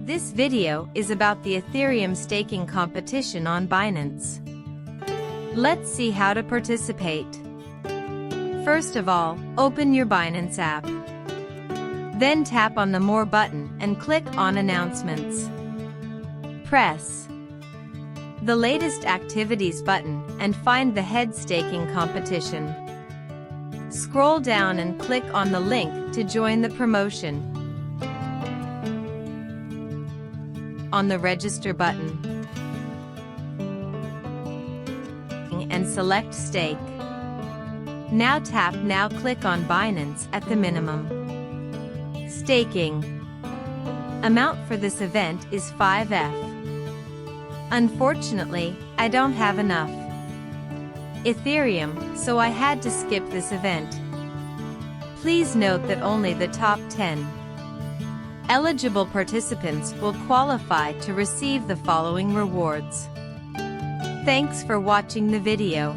This video is about the Ethereum staking competition on Binance. Let's see how to participate. First of all, open your Binance app. Then tap on the More button and click on Announcements. Press the Latest Activities button and find the Head Staking Competition. Scroll down and click on the link to join the promotion. On the Register button and select Stake. Now click on Binance at the minimum. Staking amount for this event is 5 ETH. Unfortunately, I don't have enough Ethereum, so I had to skip this event. Please note that only the top 10 eligible participants will qualify to receive the following rewards. Thanks for watching the video.